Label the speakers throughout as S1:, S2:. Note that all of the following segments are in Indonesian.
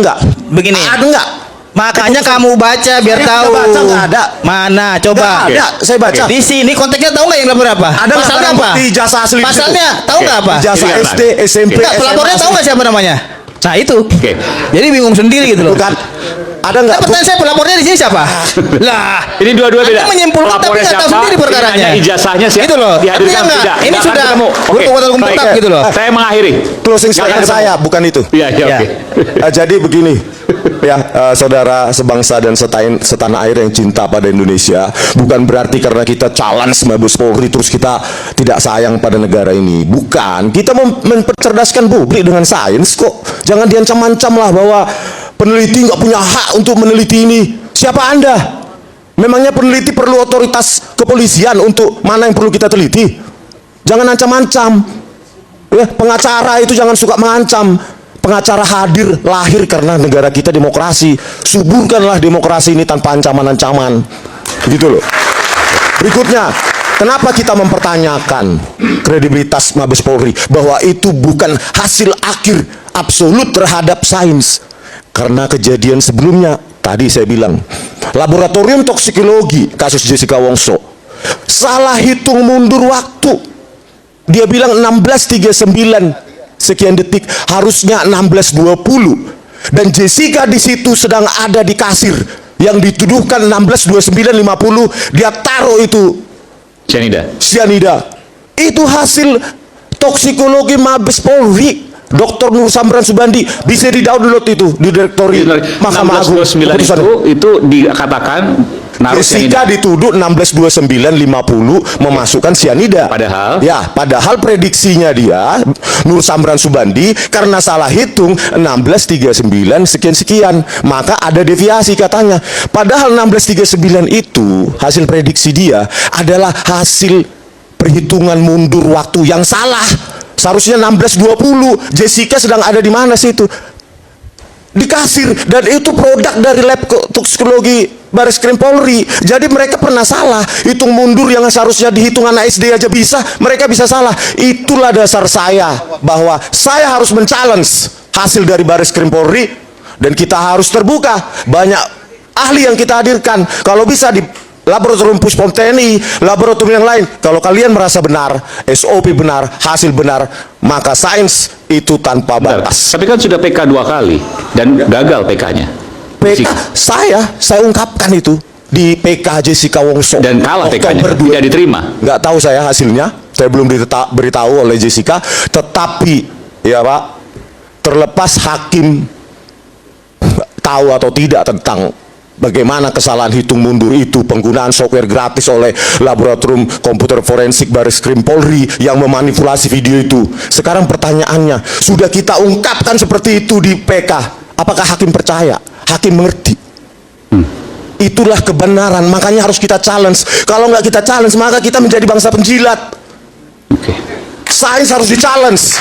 S1: Enggak.
S2: Begini.
S1: Ada enggak?
S2: Makanya kamu baca biar tahu.
S1: Baca enggak ada.
S2: Mana? Coba.
S1: Enggak ada. Saya baca.
S2: Di sini konteksnya tahu nggak yang berapa?
S1: Ada
S2: Pasalnya apa?
S1: Di ijazah asli.
S2: Pasalnya tahu nggak apa?
S1: Ijazah SD, SMP,
S2: Enggak, pelapornya tahu nggak siapa namanya? Nah itu. Jadi bingung sendiri gitu loh.
S1: Bukan. Ada nggak?
S2: Nah, pertanyaan saya pelapornya di sini siapa? Lah,
S3: ini dua-dua beda.
S2: Anda menyimpulkan tapi nggak tahu sendiri perkaranya.
S3: Ijazahnya siapa?
S2: Itu loh.
S3: Dihadirkan
S2: Artinya
S3: tidak.
S2: ini sudah berkekuatan hukum tetap gitu loh.
S3: Saya mengakhiri.
S1: Closing statement saya bukan itu.
S3: Iya, oke.
S1: Jadi begini, ya saudara sebangsa dan setanah air yang cinta pada Indonesia, bukan berarti karena kita challenge Mabes Polri terus kita tidak sayang pada negara ini. Bukan, kita mempercerdaskan publik dengan sains kok. Jangan diancam-ancam lah bahwa peneliti nggak punya hak untuk meneliti ini. Siapa Anda? Memangnya peneliti perlu otoritas kepolisian untuk mana yang perlu kita teliti? Jangan ancam-ancam. Ya, pengacara itu jangan suka mengancam. Pengacara hadir, lahir karena negara kita demokrasi. Suburkanlah demokrasi ini tanpa ancaman-ancaman. Gitu loh. Berikutnya, kenapa kita mempertanyakan kredibilitas Mabes Polri bahwa itu bukan hasil akhir absolut terhadap sains? Karena kejadian sebelumnya, tadi saya bilang, laboratorium toksikologi kasus Jessica Wongso salah hitung mundur waktu. Dia bilang 16.39 sekian detik, harusnya 16.20. Dan Jessica di situ sedang ada di kasir yang dituduhkan 16.29.50, dia taruh itu cyanida. Itu hasil toksikologi Mabes Polri. Dr. Nur Samran Subandi bisa di-download itu di direktori Mahkamah Agung.
S3: Itu dikatakan
S1: Jessica dituduh 16.29.50 memasukkan cyanida. Padahal prediksinya dia Nur Samran Subandi karena salah hitung 16.39 sekian-sekian, maka ada deviasi katanya. Padahal 16.39 itu hasil prediksi dia adalah hasil perhitungan mundur waktu yang salah. Seharusnya 16.20. Jessica sedang ada di mana sih itu? Di kasir. Dan itu produk dari lab toksikologi Bareskrim Polri. Jadi mereka pernah salah. Hitung mundur yang seharusnya dihitung anak SD aja bisa, mereka bisa salah. Itulah dasar saya bahwa saya harus men-challenge hasil dari Bareskrim Polri. Dan kita harus terbuka. Banyak ahli yang kita hadirkan. Kalau bisa di laboratorium Puspom TNI, laboratorium yang lain. Kalau kalian merasa benar, SOP benar, hasil benar, maka sains itu tanpa batas.
S3: Tapi kan sudah PK 2 kali dan gagal PK-nya.
S1: PK saya ungkapkan itu di PK Jessica Wongso.
S3: Dan kalah PK-nya, tidak diterima.
S1: Nggak tahu saya hasilnya, saya belum diberitahu oleh Jessica. Tetapi ya Pak, terlepas hakim tahu atau tidak tentang bagaimana kesalahan hitung mundur itu, penggunaan software gratis oleh laboratorium komputer forensik Bareskrim Polri yang memanipulasi video itu. Sekarang pertanyaannya, sudah kita ungkapkan seperti itu di PK, apakah hakim percaya? Hakim mengerti? Itulah kebenaran, makanya harus kita challenge. Kalau nggak kita challenge, maka kita menjadi bangsa penjilat. Sains harus di-challenge.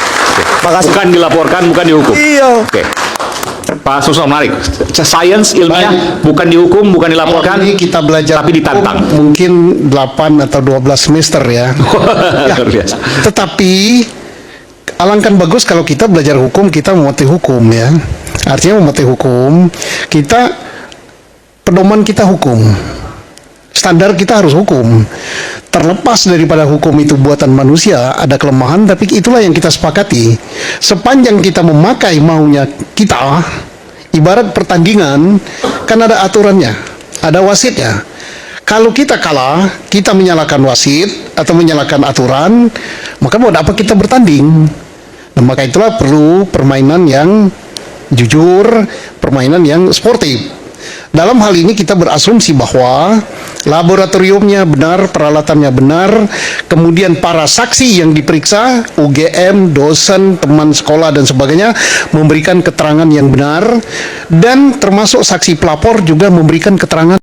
S3: Bukan dilaporkan, bukan dihukum.
S1: Iya.
S3: Pak Susno menarik. Sains ilmiah bukan dihukum, bukan dilaporkan,
S4: ini kita belajar
S3: tapi ditantang.
S4: Mungkin 8 atau 12 semester ya. Tetapi alangkah bagus kalau kita belajar hukum, kita mematuhi hukum ya. Artinya mematuhi hukum, kita pedoman kita hukum. Standar kita harus hukum. Terlepas daripada hukum itu buatan manusia, ada kelemahan, tapi itulah yang kita sepakati. Sepanjang kita memakai maunya kita, ibarat pertandingan, kan ada aturannya, ada wasitnya. Kalau kita kalah, kita menyalahkan wasit atau menyalahkan aturan, maka buat apa kita bertanding? Nah, maka itulah perlu permainan yang jujur, permainan yang sportif. Dalam hal ini kita berasumsi bahwa laboratoriumnya benar, peralatannya benar, kemudian para saksi yang diperiksa, UGM, dosen, teman sekolah dan sebagainya memberikan keterangan yang benar, dan termasuk saksi pelapor juga memberikan keterangan